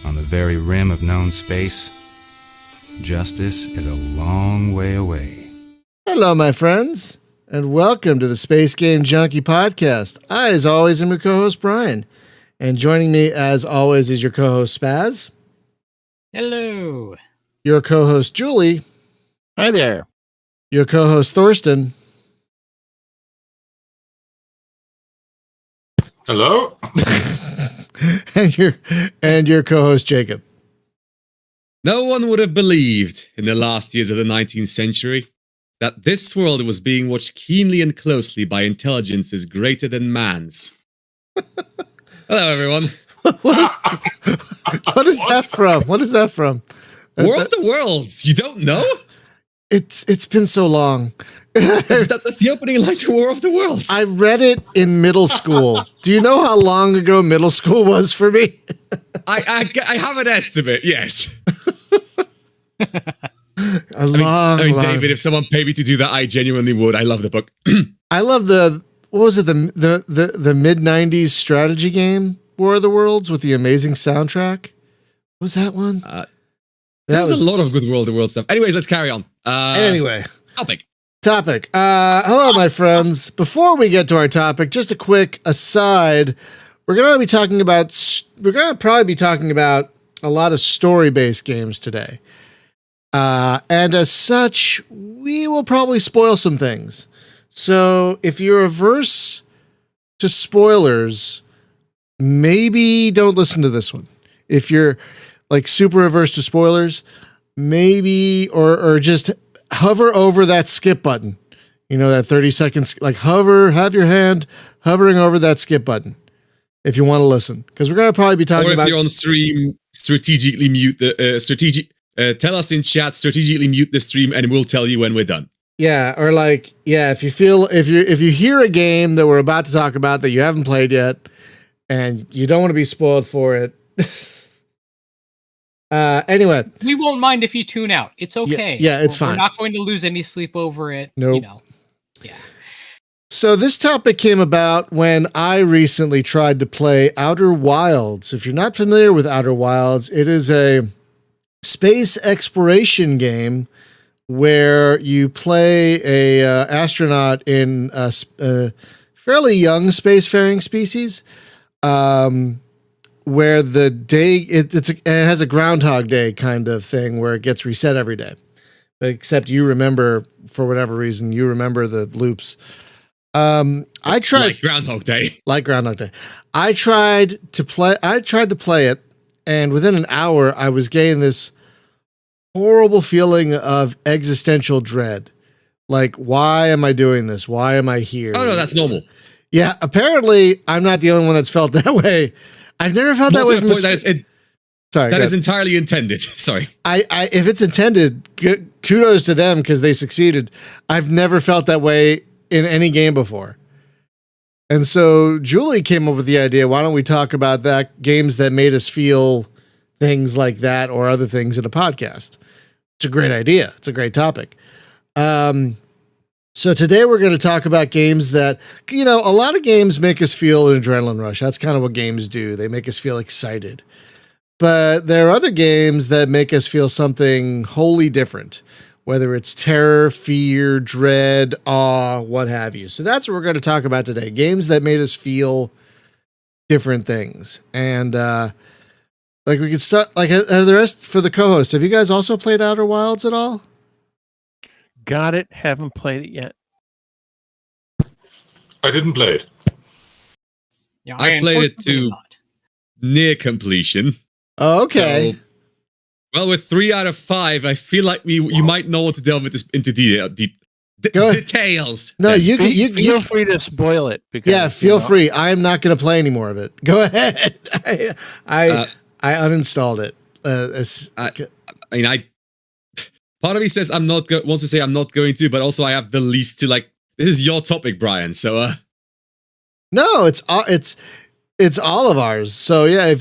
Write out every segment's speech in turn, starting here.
On the very rim of known space, justice is a long way away. Hello, my friends, and welcome to the Space Game Junkie podcast. I, as always, am your co-host, Brian. And joining me, as always, is your co-host, Spaz. Hello. Your co-host, Julie. Hi there. Your co-host, Thorsten. Hello? and your co-host, Jacob. No one would have believed in the last years of the 19th century that this world was being watched keenly and closely by intelligences greater than man's. Hello, everyone. What is that from? What is that from? War of the Worlds. You don't know? It's been so long. That's the opening line to War of the Worlds. I read it in middle school. Do you know how long ago middle school was for me? I have an estimate, yes. Long. David, if someone paid me to do that, I genuinely would. I love the book. I love what was it, the mid-90s strategy game, War of the Worlds, with the amazing soundtrack? What was that one? There was a lot of good World of the World stuff. Anyways, let's carry on. Anyway. Topic. Hello, my friends. Before we get to our topic, just a quick aside. We're going to probably be talking about a lot of story-based games today. And as such, we will probably spoil some things. So if you're averse to spoilers, maybe don't listen to this one. If you're like super averse to spoilers, maybe, or just hover over that skip button. You know, that 30 seconds, like have your hand hovering over that skip button if you want to listen. Because we're going to probably be talking about... Or if you're on stream, strategically mute the... tell us in chat, strategically mute the stream, and we'll tell you when we're done. Yeah, or like, yeah, if you hear a game that we're about to talk about that you haven't played yet, and you don't want to be spoiled for it... Anyway, we won't mind if you tune out. It's okay. Yeah, it's fine. We're not going to lose any sleep over it. Nope. You know. Yeah. So this topic came about when I recently tried to play Outer Wilds. If you're not familiar with Outer Wilds, it is a space exploration game where you play a astronaut in a fairly young spacefaring species. Where the day it has a Groundhog Day kind of thing where it gets reset every day, but except you remember, for whatever reason, you remember the loops. I tried like Groundhog Day. I tried to play it, and within an hour, I was getting this horrible feeling of existential dread. Like, why am I doing this? Why am I here? Oh no, that's normal. Yeah, apparently I'm not the only one that's felt that way. I've never felt that way from that is entirely intended. Sorry. If it's intended, kudos to them because they succeeded. I've never felt that way in any game before. And so Julie came up with the idea, why don't we talk about games that made us feel things like that or other things in a podcast? It's a great idea. It's a great topic. So today we're going to talk about games that, you know, a lot of games make us feel an adrenaline rush. That's kind of what games do. They make us feel excited. But there are other games that make us feel something wholly different, whether it's terror, fear, dread, awe, what have you. So that's what we're going to talk about today. Games that made us feel different things. And we could start, the rest for the co-host. Have you guys also played Outer Wilds at all? Got it. Haven't played it yet. I didn't play it. Yeah, I played it to near completion. Oh, okay. So, well, with 3 out of 5, I feel like you might know what to delve into details. No, you feel free to spoil it. Because, feel free. I am not going to play any more of it. Go ahead. I uninstalled it. Part of me says wants to say I'm not going to, but also I have the least to like. This is your topic, Brian. So no, it's all of ours. So yeah,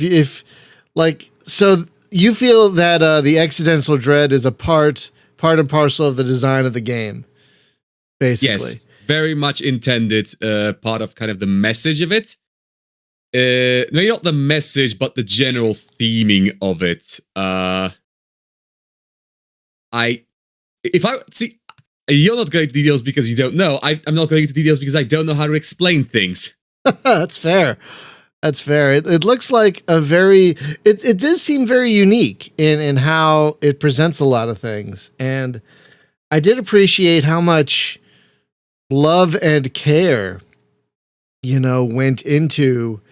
so you feel that the existential dread is a part and parcel of the design of the game, basically. Yes, very much intended. Part of kind of the message of it. maybe not the message, but the general theming of it. You're not going into details because you don't know. I'm not going into details because I don't know how to explain things. That's fair. That's fair. It looks like a very, it does seem very unique in how it presents a lot of things. And I did appreciate how much love and care, went into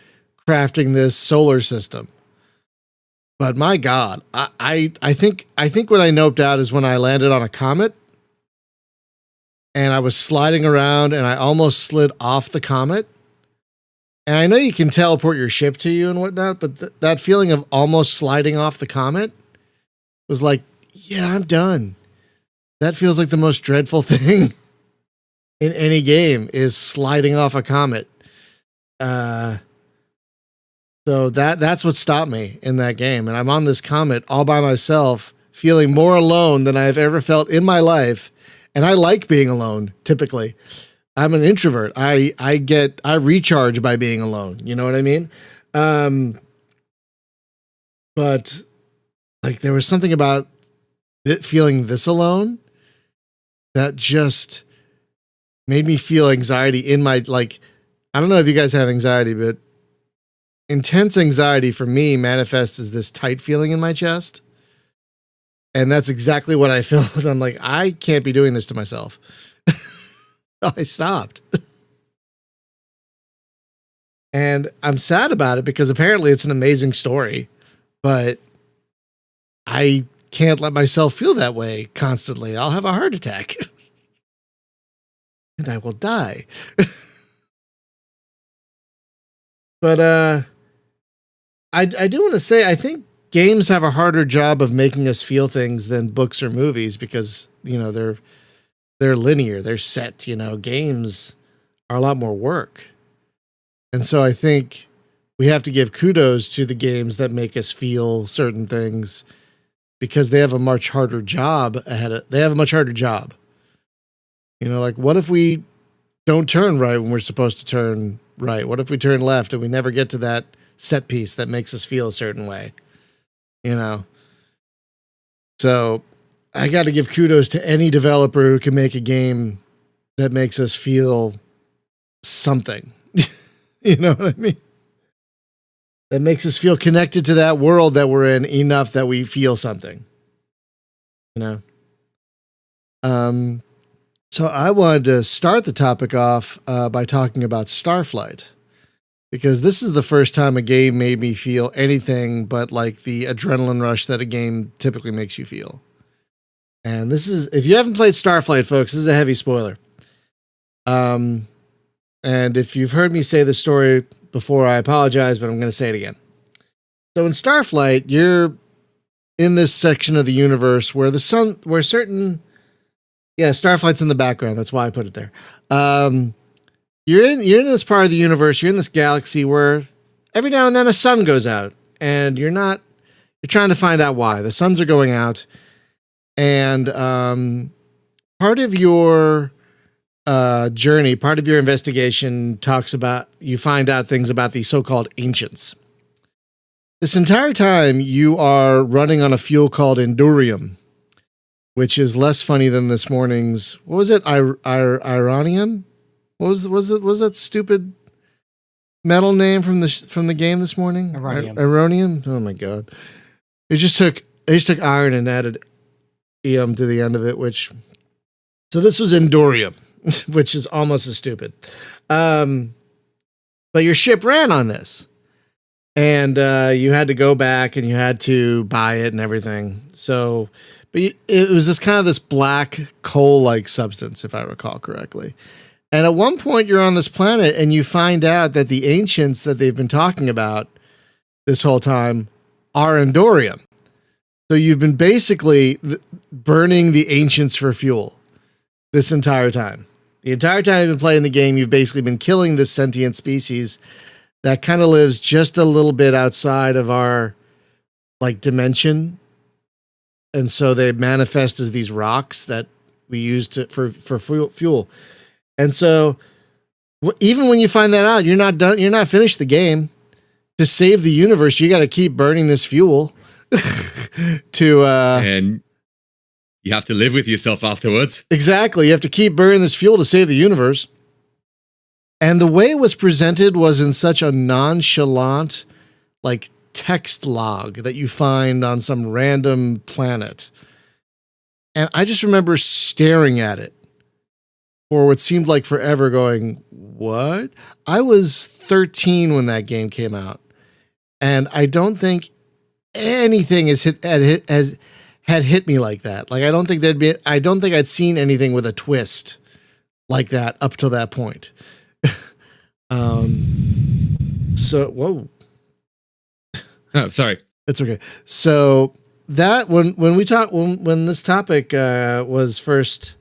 crafting this solar system. But my God, I think what I noped out is when I landed on a comet and I was sliding around and I almost slid off the comet. And I know you can teleport your ship to you and whatnot, but that feeling of almost sliding off the comet was like, yeah, I'm done. That feels like the most dreadful thing in any game is sliding off a comet. So that's what stopped me in that game. And I'm on this comet all by myself, feeling more alone than I've ever felt in my life. And I like being alone, typically. I'm an introvert. I recharge by being alone. You know what I mean? But like there was something about it feeling this alone that just made me feel anxiety in my, like, I don't know if you guys have anxiety, but intense anxiety for me manifests as this tight feeling in my chest. And that's exactly what I felt. I'm like, I can't be doing this to myself. I stopped. And I'm sad about it because apparently it's an amazing story, but I can't let myself feel that way constantly. I'll have a heart attack and I will die. But I do want to say, I think games have a harder job of making us feel things than books or movies because, they're linear, they're set, games are a lot more work. And so I think we have to give kudos to the games that make us feel certain things because they have a much harder job they have a much harder job. Like what if we don't turn right when we're supposed to turn right? What if we turn left and we never get to that set piece that makes us feel a certain way? So I got to give kudos to any developer who can make a game that makes us feel something. You know what I mean? That makes us feel connected to that world that we're in enough that we feel something. So I wanted to start the topic off by talking about Starflight. Because this is the first time a game made me feel anything but like the adrenaline rush that a game typically makes you feel. And this is, if you haven't played Starflight, folks, this is a heavy spoiler. And if you've heard me say this story before, I apologize, but I'm going to say it again. So in Starflight, you're in this section of the universe where Starflight's in the background. That's why I put it there. You're in this part of the universe, you're in this galaxy where every now and then a sun goes out and you're trying to find out why. The suns are going out and part of your journey, part of your investigation talks about, you find out things about the so-called ancients. This entire time you are running on a fuel called Endurium, which is less funny than this morning's, what was it? Ironium? What was that stupid metal name from the game this morning? Ironium. Oh my god! They just took iron and added ium to the end of it, so this was Endurium, which is almost as stupid. But your ship ran on this, and you had to go back and you had to buy it and everything. So, but it was this black coal-like substance, if I recall correctly. And at one point you're on this planet and you find out that the ancients that they've been talking about this whole time are Endurium. So you've been basically burning the ancients for fuel this entire time. The entire time you've been playing the game, you've basically been killing this sentient species that kind of lives just a little bit outside of our dimension. And so they manifest as these rocks that we use for fuel. And so even when you find that out, you're not done. You're not finished the game. to save the universe, you got to keep burning this fuel to And you have to live with yourself afterwards. exactly. You have to keep burning this fuel to save the universe. And the way it was presented was in such a nonchalant, like text log that you find on some random planet. And I just remember staring at it for what seemed like forever, going, what? I was 13 when that game came out. And I don't think anything had hit me like that. Like, I don't think I'd seen anything with a twist like that up till that point. So, whoa. Oh, sorry. It's okay. So that when this topic was first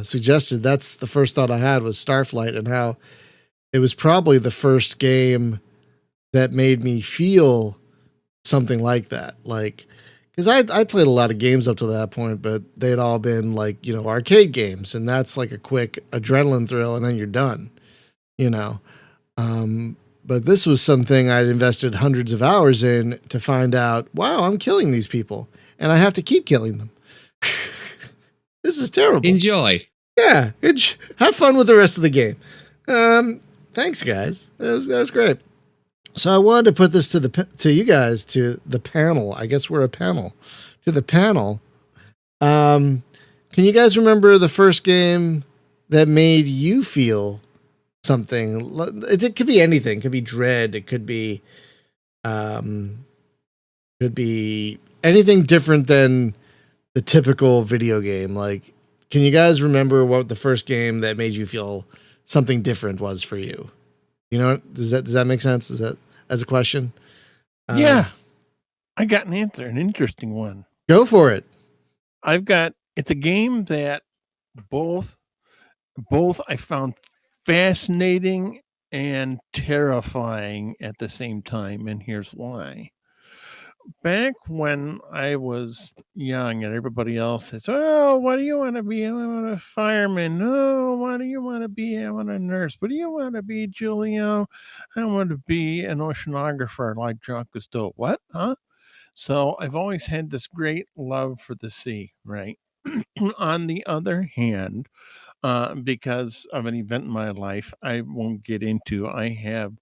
suggested, that's the first thought I had was Starflight, and how it was probably the first game that made me feel something like that. Like, because I played a lot of games up to that point, but they'd all been like, you know, arcade games, and that's like a quick adrenaline thrill, and then you're done, you know. But this was something I'd invested hundreds of hours in to find out, wow, I'm killing these people, and I have to keep killing them. This is terrible. Enjoy. Yeah, have fun with the rest of the game. Thanks, guys. That was great. So I wanted to put this to you guys, to the panel. I guess we're a panel. To the panel. Can you guys remember the first game that made you feel something? It could be anything. It could be dread. It could be anything different than the typical video game. Like, can you guys remember what the first game that made you feel something different was for you? You know, does that make sense? Is that as a question? Yeah, I got an answer, an interesting one. Go for it. It's a game that both I found fascinating and terrifying at the same time, and here's why. Back when I was young and everybody else says, oh, what do you want to be? I want a fireman. Oh, what do you want to be? I want a nurse. What do you want to be, Julio? I want to be an oceanographer like Jacques Cousteau. What? Huh? So I've always had this great love for the sea, right? On the other hand, because of an event in my life I won't get into, I have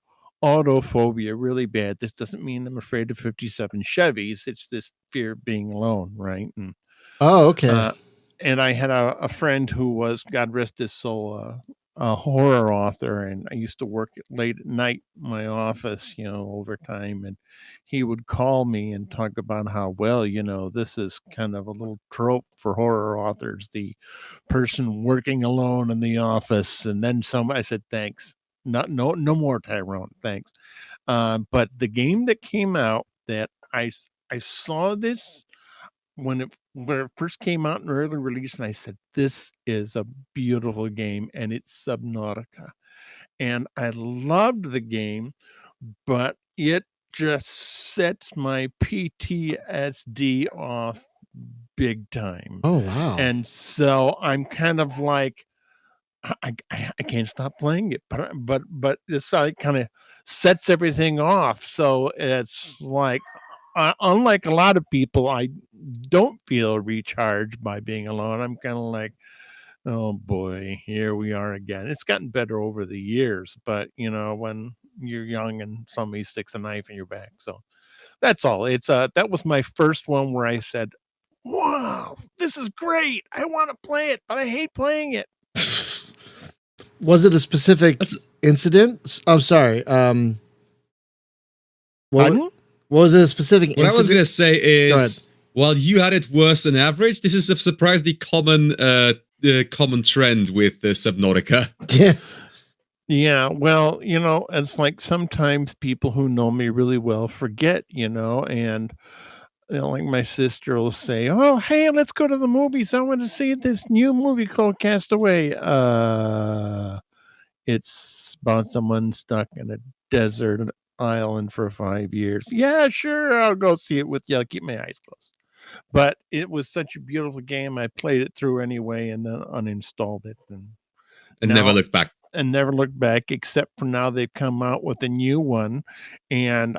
autophobia really bad. This doesn't mean I'm afraid of 57 Chevys. It's this fear of being alone, right? And Oh, okay. and I had a friend who was, God rest his soul, a horror author, and I used to work late at night in my office, you know, overtime, and he would call me and talk about how, well, you know, this is kind of a little trope for horror authors, the person working alone in the office, and then some. I said, thanks. No more, Tyrone. Thanks. But the game that came out that I saw this when it first came out in early release, and I said, this is a beautiful game, and it's Subnautica. And I loved the game, but it just sets my PTSD off big time. Oh, wow. And so I'm kind of like, I can't stop playing it, but this kind of sets everything off. So it's like, unlike a lot of people, I don't feel recharged by being alone. I'm kind of like, oh boy, here we are again. It's gotten better over the years, but you know, when you're young and somebody sticks a knife in your back. So that's all. It's that was my first one where I said, wow, this is great. I want to play it, but I hate playing it. Was it a specific incident? I'm sorry. Was it a specific incident? What I was going to say is, while you had it worse than average, this is a surprisingly common trend with Subnautica. Yeah. Yeah, well, you know, it's like sometimes people who know me really well forget, you know, and you know, like my sister will say, "Oh, hey, let's go to the movies. I want to see this new movie called Castaway." It's about someone stuck in a desert island for 5 years. Yeah, sure, I'll go see it with you. I'll keep my eyes closed. But it was such a beautiful game. I played it through anyway, and then uninstalled it, and And never looked back. and never looked back, except for now they've come out with a new one. And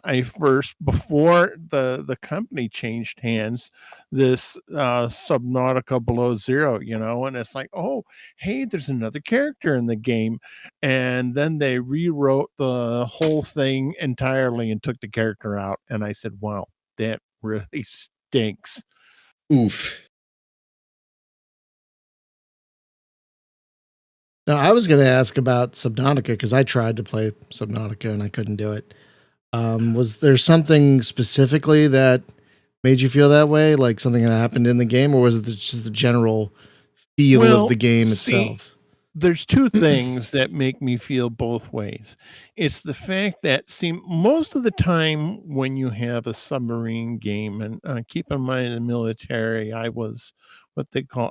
before the company changed hands, this Subnautica Below Zero, and it's like, oh, hey, there's another character in the game. And then they rewrote the whole thing entirely and took the character out. And I said, wow, that really stinks. Oof. Now, I was going to ask about Subnautica because I tried to play Subnautica and I couldn't do it. Was there something specifically that made you feel that way, like something that happened in the game, or was it just the general feel of the game itself? There's two things that make me feel both ways. It's the fact that, most of the time when you have a submarine game, and keep in mind in the military, I was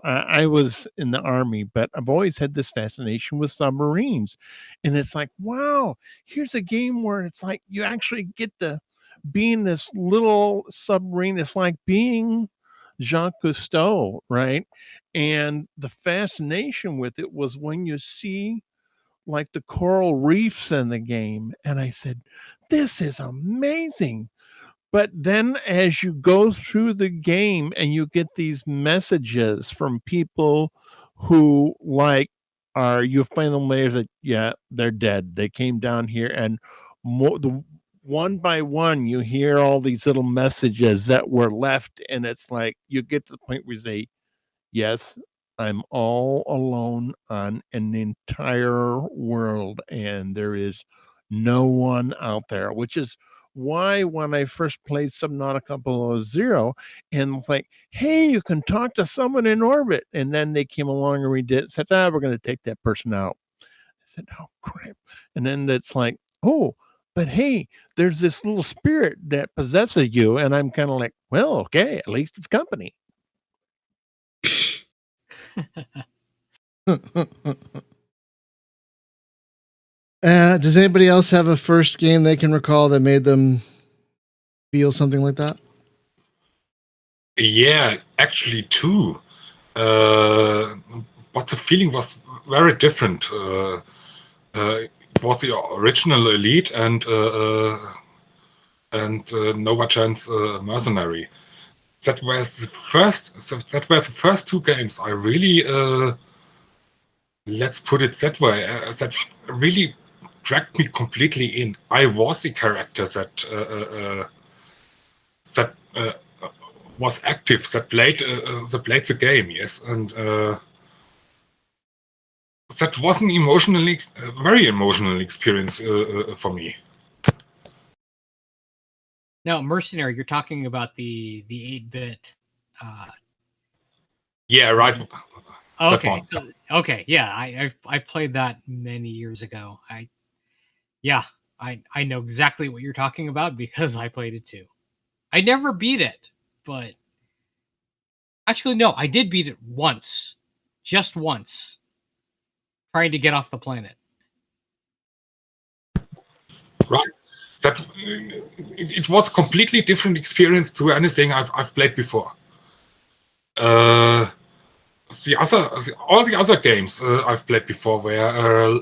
I was in the Army, but I've always had this fascination with submarines. And it's like, wow, here's a game where it's like you actually get to be in this little submarine. It's like being Jacques Cousteau, right? And the fascination with it was when you see like the coral reefs in the game. And I said, this is amazing. But then as you go through the game and you get these messages from people who you find them later that, yeah, they're dead. They came down here, and one by one, you hear all these little messages that were left. And it's like, you get to the point where you say, yes, I'm all alone on an entire world, and there is no one out there, which is why when I first played Subnautica Below Zero, and it's like, hey, you can talk to someone in orbit. And then they came along and we said, we're going to take that person out. I said, oh, crap. And then it's like, oh, but hey, there's this little spirit that possesses you. And I'm kind of like, well, okay, at least it's company. Does anybody else have a first game they can recall that made them feel something like that? Yeah, actually two. But the feeling was very different. It was the original Elite and Nova Chance Mercenary. That were the first two games I really, let's put it that way, that really dragged me completely in. I was the character that was active, that played the game, yes, and that was an very emotional experience for me. Now, Mercenary, you're talking about the 8-bit. Yeah, right. Okay, yeah, I played that many years ago. I know exactly what you're talking about because I played it too. I never beat it, but actually no, I did beat it once, just once, trying to get off the planet. Right. That it was a completely different experience to anything I've played before. All the other games I've played before were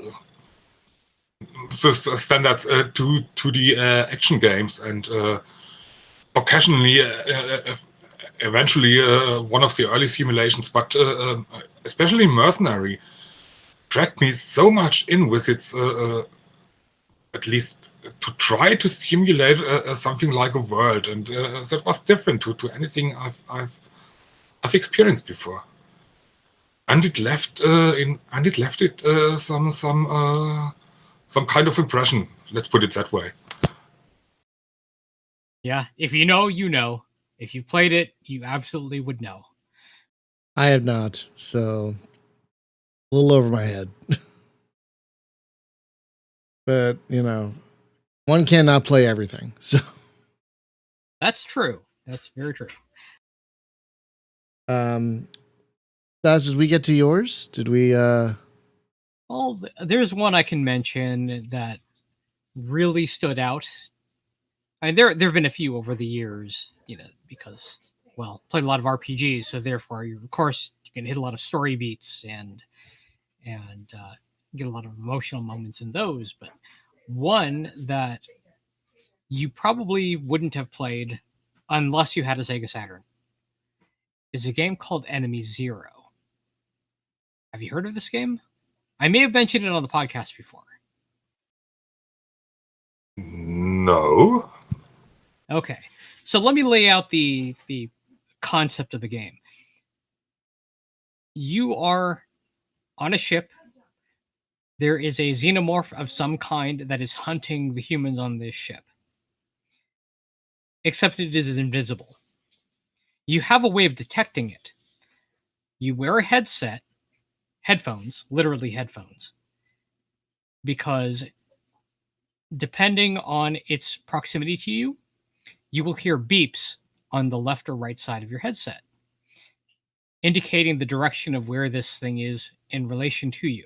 the standard 2D action games, and occasionally, eventually, one of the early simulations. But especially Mercenary dragged me so much in with its at least to try to simulate something like a world, and that was different to anything I've experienced before, and it left some kind of impression. Let's put it that way. Yeah, if you know, you know. If you've played it, you absolutely would know. I have not, so a little over my head. But, one cannot play everything. So that's true. That's very true. as we get to yours, did we Well, there's one I can mention that really stood out. I mean, there have been a few over the years, because, well, played a lot of RPGs, so therefore, of course, you can hit a lot of story beats and get a lot of emotional moments in those, but one that you probably wouldn't have played unless you had a Sega Saturn is a game called Enemy Zero. Have you heard of this game? I may have mentioned it on the podcast before. No. Okay, so let me lay out the concept of the game. You are on a ship. There is a xenomorph of some kind that is hunting the humans on this ship. Except it is invisible. You have a way of detecting it. You wear a headphones, literally headphones, because depending on its proximity to you, you will hear beeps on the left or right side of your headset, indicating the direction of where this thing is in relation to you.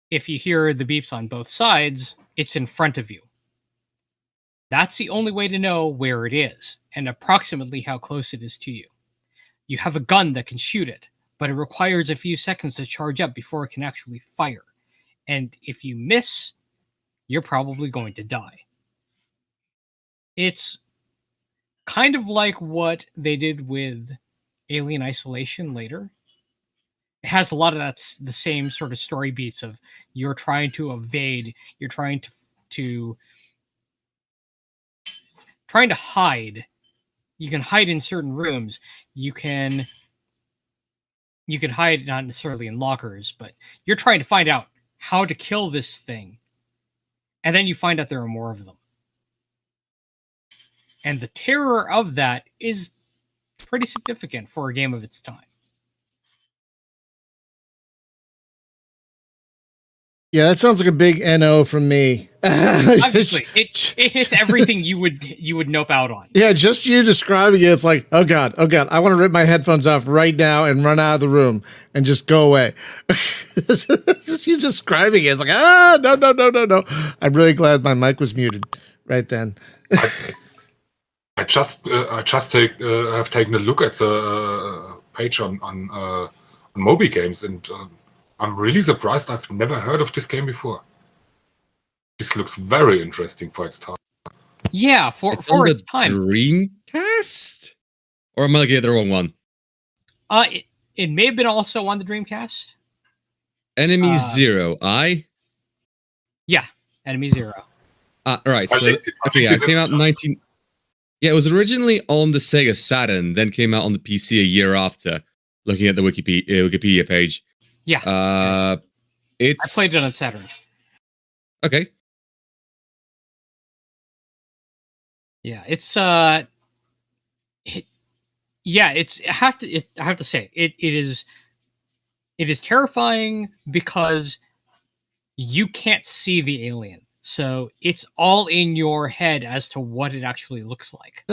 If you hear the beeps on both sides, it's in front of you. That's the only way to know where it is and approximately how close it is to you. You have a gun that can shoot it, but it requires a few seconds to charge up before it can actually fire. And if you miss, you're probably going to die. It's kind of like what they did with Alien Isolation later. It has a lot of the same sort of story beats of you're trying to evade, you're trying to hide. You can hide in certain rooms. You can hide not necessarily in lockers, but you're trying to find out how to kill this thing. And then you find out there are more of them. And the terror of that is pretty significant for a game of its time. Yeah, that sounds like a big NO from me. Obviously, it hits everything you would nope out on. Yeah, just you describing it, it's like, oh god, I want to rip my headphones off right now and run out of the room and just go away. Just you describing it, it's like, no. I'm really glad my mic was muted right then. I just have taken a look at the page on Moby Games, and I'm really surprised. I've never heard of this game before. This looks very interesting for its time. Yeah, for its time. Dreamcast? Or am I looking at the wrong one? It may have been also on the Dreamcast. Enemy Zero, Yeah, Enemy Zero. Right, so okay, yeah, it came out in 19... Yeah, it was originally on the Sega Saturn, then came out on the PC a year after, looking at the Wikipedia page. Yeah. I played it on Saturn. Okay. Yeah, it's I have to say it is terrifying because you can't see the alien. So it's all in your head as to what it actually looks like.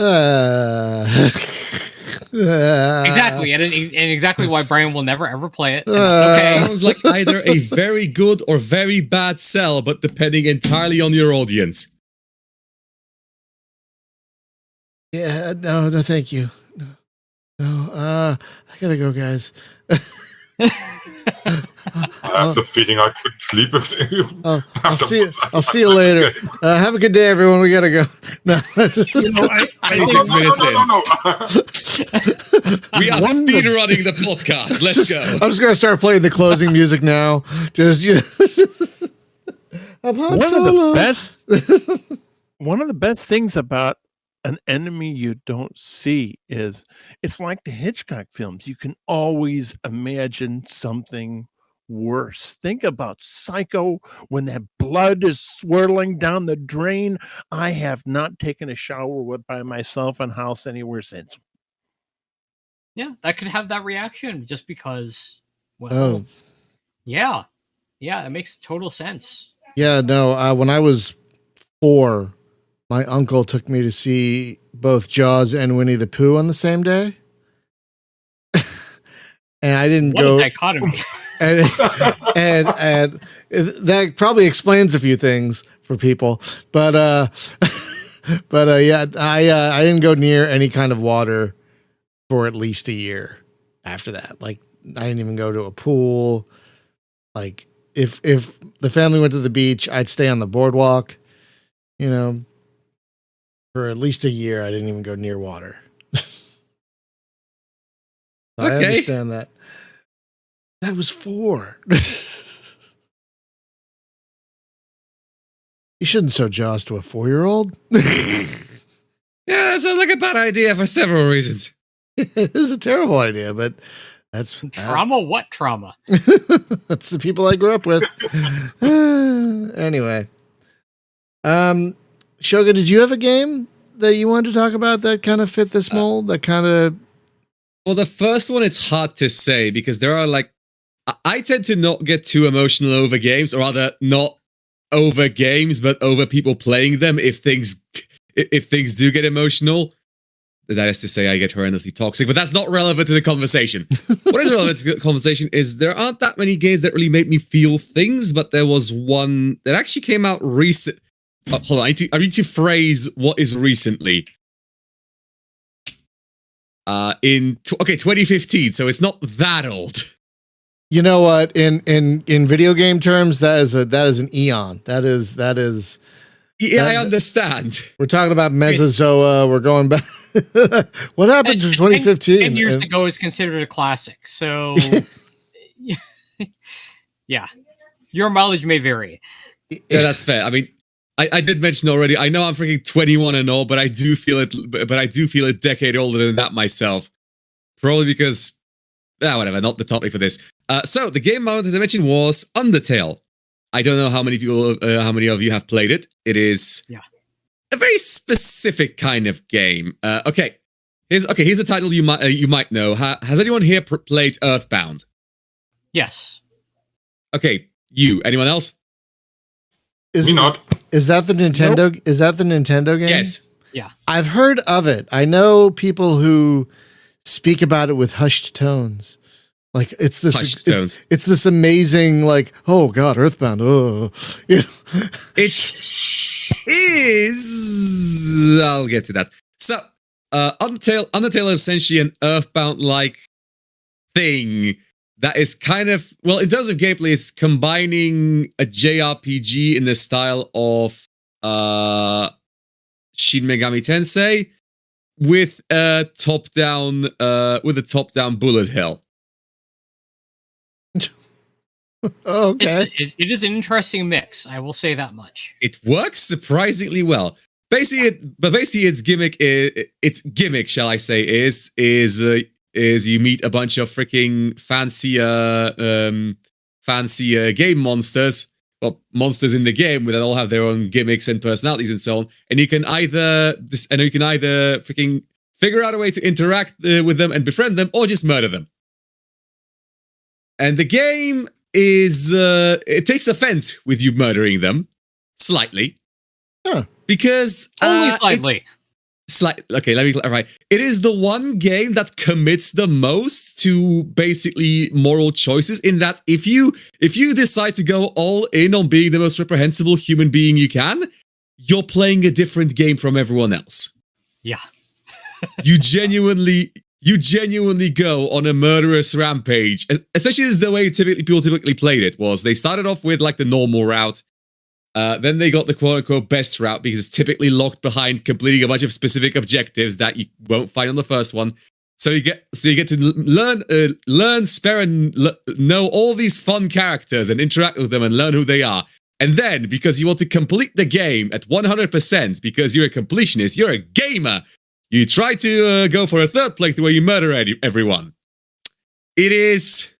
Exactly, and exactly why Brian will never ever play it. And that's okay. Sounds like either a very good or very bad sell, but depending entirely on your audience. Yeah, no, thank you. No, I gotta go, guys. I have the feeling I couldn't sleep if I'll see you later. Have a good day, everyone. We gotta go. No, 26 minutes in. We are speed running the podcast. Let's go. I'm just gonna start playing the closing music now. I'm Han Solo. One of the best things about an enemy you don't see is it's like the Hitchcock films. You can always imagine something worse. Think about Psycho when that blood is swirling down the drain. I have not taken a shower by myself in house anywhere since. Yeah, that could have that reaction just because. Well, yeah, it makes total sense. Yeah, no. When I was 4. My uncle took me to see both Jaws and Winnie the Pooh on the same day. And I didn't go. What a dichotomy. and that probably explains a few things for people. But yeah, I didn't go near any kind of water for at least a year after that. Like, I didn't even go to a pool. Like if the family went to the beach, I'd stay on the boardwalk, you know, for at least a year. I didn't even go near water. I Okay. understand that. That was 4. You shouldn't show Jaws to a 4-year-old. Yeah, that sounds like a bad idea for several reasons. It is a terrible idea, but that's Trauma? What trauma? that's the people I grew up with. Anyway, Shogun, did you have a game that you wanted to talk about that kind of fit this mold? That kind of Well, the first one, it's hard to say because there are like, I tend to not get too emotional over games, or rather, not over games, but over people playing them. If things do get emotional, that is to say, I get horrendously toxic. But that's not relevant to the conversation. What is relevant to the conversation is there aren't that many games that really made me feel things, but there was one that actually came out recent. Hold on, I need to phrase what is recently. 2015, so it's not that old. You know what? In video game terms, that is an eon. That is. Yeah, I understand. We're talking about Mesozoa. We're going back. What happened to 2015? 10 years ago is considered a classic. So, yeah, your mileage may vary. Yeah, that's fair. I mean, I did mention already. I know I'm freaking 21 and all, but I do feel it. But I do feel a decade older than that myself. Probably because, whatever. Not the topic for this. So the game I wanted to mention was Undertale. I don't know how many people, how many of you have played it. It is a very specific kind of game. Okay, here's a title you might know. Has anyone here played Earthbound? Yes. Okay, anyone else? Me not. Is that the Nintendo? Nope. Is that the Nintendo game? Yes. Yeah. I've heard of it. I know people who speak about it with hushed tones. Like it's this amazing, like, oh god, Earthbound. Oh, you know. It is. I'll get to that. So, Undertale is essentially an Earthbound-like thing that is kind of, well, in terms of gameplay, it's combining a JRPG in the style of Shin Megami Tensei with a top-down bullet hell. Okay. It is an interesting mix. I will say that much. It works surprisingly well. Basically, its gimmick, shall I say, is you meet a bunch of freaking fancier game monsters, well, monsters in the game that all have their own gimmicks and personalities and so on, and you can either freaking figure out a way to interact with them and befriend them, or just murder them. And the game is it takes offense with you murdering them slightly, because only slightly. Okay, let me clarify. It is the one game that commits the most to basically moral choices. In that, if you decide to go all in on being the most reprehensible human being you can, you're playing a different game from everyone else. Yeah, you genuinely go on a murderous rampage, especially as the way people typically played it was. They started off with like the normal route, then they got the quote-unquote best route because it's typically locked behind completing a bunch of specific objectives that you won't find on the first one. So you get to learn, spare, and know all these fun characters and interact with them and learn who they are. And then, because you want to complete the game at 100%, because you're a completionist, you're a gamer, you try to go for a third playthrough where you murder everyone. It is...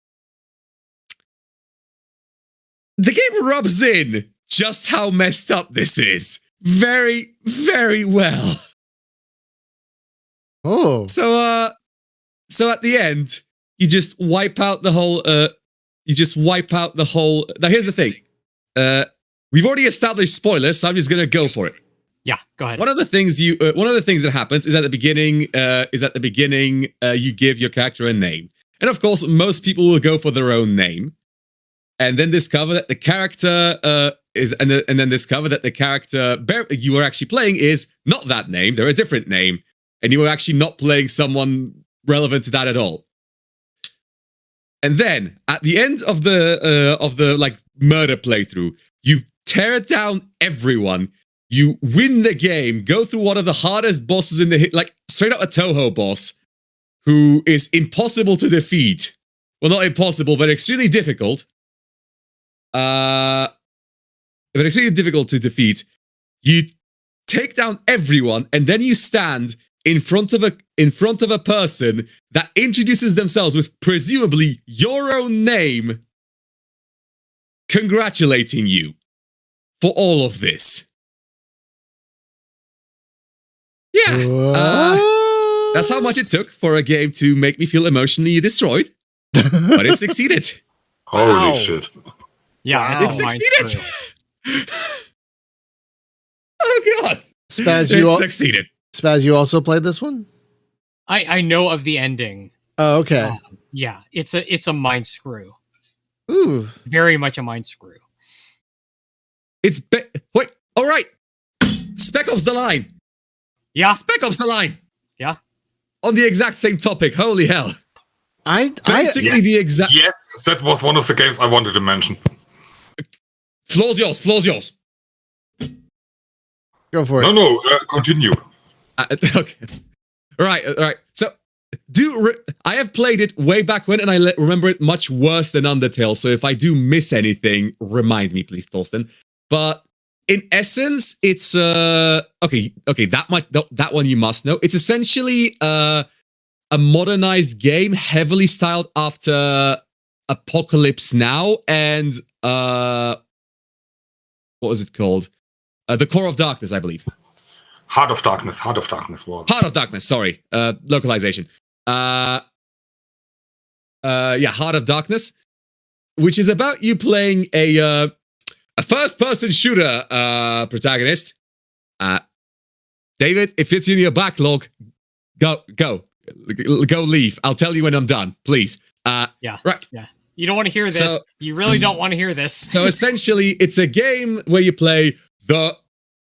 The game rubs in just how messed up this is. Very, very well. Oh. So at the end, you just wipe out the whole... Now, here's the thing. We've already established spoilers, so I'm just gonna go for it. Yeah, go ahead. One of the things that happens is at the beginning, you give your character a name, and of course, most people will go for their own name, and then discover that the character you are actually playing is not that name; they're a different name, and you are actually not playing someone relevant to that at all. And then at the end of the like murder playthrough, you tear down everyone. You win the game. Go through one of the hardest bosses in the hit, like straight up a Toho boss, who is impossible to defeat. Well, not impossible, but extremely difficult. But extremely difficult to defeat. You take down everyone, and then you stand in front of a person that introduces themselves with presumably your own name, congratulating you for all of this. Yeah, that's how much it took for a game to make me feel emotionally destroyed, but it succeeded. Holy shit. Yeah, It it's a mind succeeded. screw. Oh god, Spaz, it succeeded. Spaz, you also played this one? I know of the ending. Oh, okay. Yeah, it's a mind screw. Ooh. Very much a mind screw. Wait, all right. Spec Ops The Line. Yeah. Spec Ops The Line. Yeah. On the exact same topic. Holy hell. Basically Yes. the exact... Yes, that was one of the games I wanted to mention. Floor's yours. Go for it. No, continue. Okay. All right. So, I have played it way back when, and I remember it much worse than Undertale. So if I do miss anything, remind me, please, Thorsten. But in essence, it's okay. That one you must know. It's essentially a modernized game, heavily styled after Apocalypse Now, and what was it called? The Core of Darkness, I believe. Heart of Darkness was. Heart of Darkness, sorry. Localization. Heart of Darkness, which is about you playing a first-person shooter protagonist. David, if it's in your backlog, go leave. I'll tell you when I'm done, please. Yeah. Right. Yeah. You don't want to hear this. So, you really don't want to hear this. So essentially, it's a game where you play the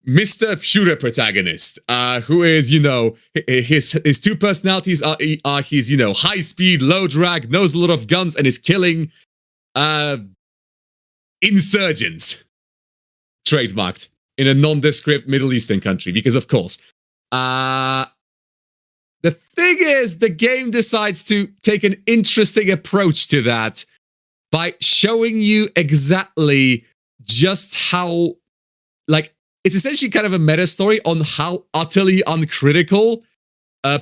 Mr. Shooter protagonist, who is, his two personalities are he's, high speed, low drag, knows a lot of guns, and is killing insurgents. Trademarked in a nondescript Middle Eastern country, because of course. The thing is, the game decides to take an interesting approach to that by showing you exactly just how, it's essentially kind of a meta story on how utterly uncritical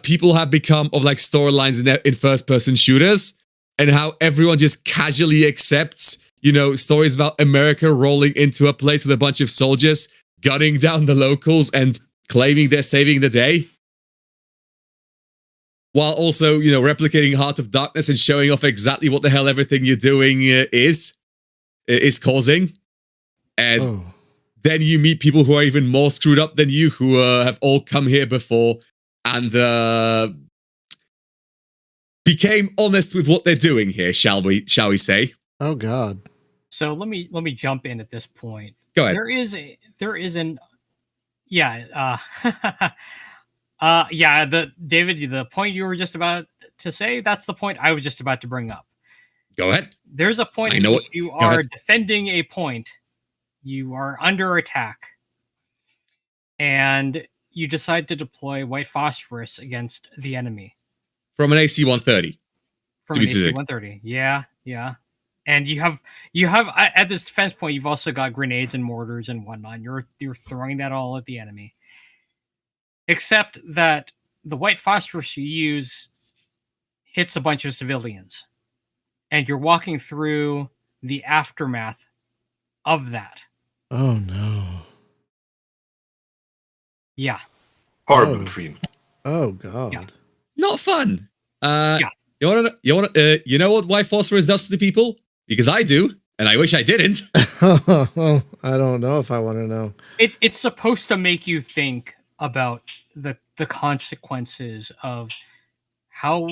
people have become of storylines in first-person shooters, and how everyone just casually accepts, stories about America rolling into a place with a bunch of soldiers, gunning down the locals and claiming they're saving the day. While also, replicating Heart of Darkness and showing off exactly what the hell everything you're doing is causing. And then you meet people who are even more screwed up than you, who have all come here before and became honest with what they're doing here, shall we say? Oh God. So let me jump in at this point. Go ahead. David, the point you were just about to say, that's the point I was just about to bring up. Go ahead. There's a point in which you are defending a point, you are under attack, and you decide to deploy white phosphorus against the enemy. From an AC-130. From an AC-130. Yeah. And you have at this defense point, you've also got grenades and mortars and whatnot. You're throwing that all at the enemy. Except that the white phosphorus you use hits a bunch of civilians. And you're walking through the aftermath of that. Oh no. Yeah. Horrible scene. Oh God. Yeah. Not fun. You know what white phosphorus does to the people? Because I do, and I wish I didn't. I don't know if I want to know. It's supposed to make you think about the consequences of how,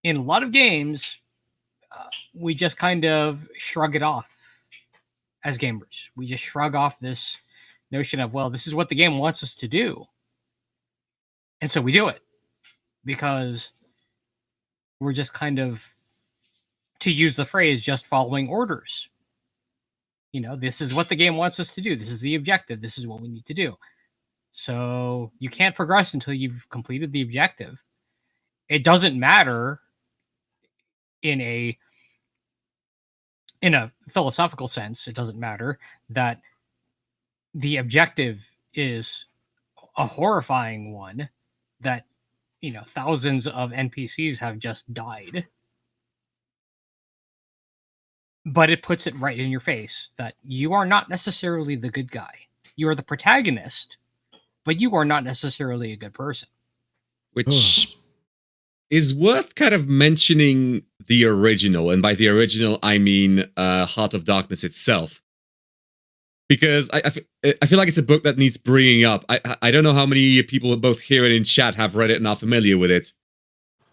in a lot of games, we just kind of shrug it off as gamers. We just shrug off this notion of, well, this is what the game wants us to do. And so we do it because we're just kind of to use the phrase, just following orders. This is what the game wants us to do. This is the objective. This is what we need to do. So you can't progress until you've completed the objective. It doesn't matter in a philosophical sense. It doesn't matter that the objective is a horrifying one, that thousands of NPCs have just died. But it puts it right in your face that you are not necessarily the good guy. You are the protagonist, but you are not necessarily a good person. Which is worth kind of mentioning the original. And by the original, I mean Heart of Darkness itself. Because I feel like it's a book that needs bringing up. I don't know how many people both here and in chat have read it and are familiar with it.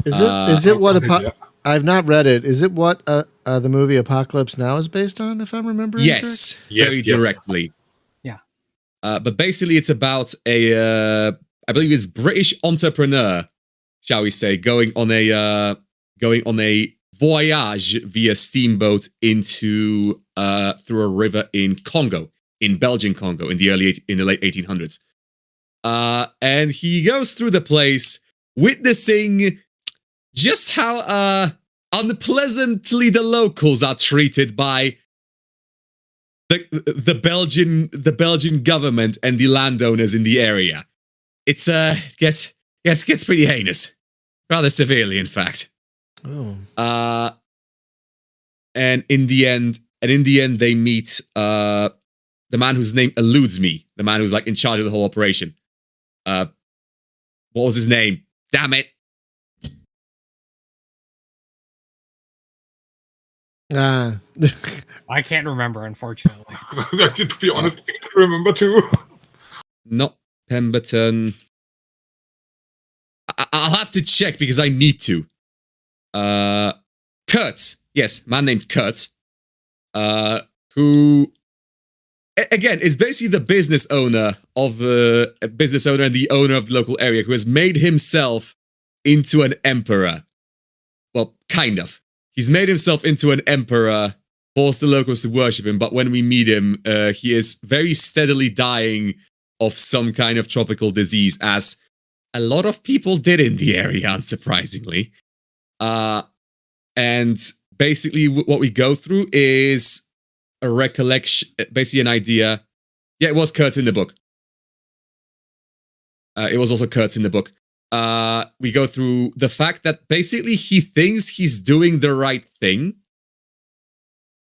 Is it what... I've not read it. Is it what the movie Apocalypse Now is based on, if I'm remembering Yes, very directly. Yeah. But basically it's about I believe it's British entrepreneur, shall we say, going on a voyage via steamboat into through a river in Congo, in Belgian Congo, in the late 1800s. And he goes through the place witnessing just how unpleasantly the locals are treated by the Belgian government and the landowners in the area. It's gets pretty heinous, rather severely, in fact. Oh. And in the end, they meet the man whose name eludes me, the man who's like in charge of the whole operation. What was his name? Damn it! I can't remember, unfortunately. To be honest, I can't remember too. Not Pemberton. I'll have to check because I need to. Kurt. Yes, man named Kurt. Who, again, is basically the business owner and the owner of the local area, who has made himself into an emperor. Well, kind of. He's made himself into an emperor, forced the locals to worship him, but when we meet him, he is very steadily dying of some kind of tropical disease, as a lot of people did in the area, unsurprisingly. And basically what we go through is a recollection, basically an idea. Yeah, it was Kurt in the book. It was also Kurt in the book. We go through the fact that basically he thinks he's doing the right thing,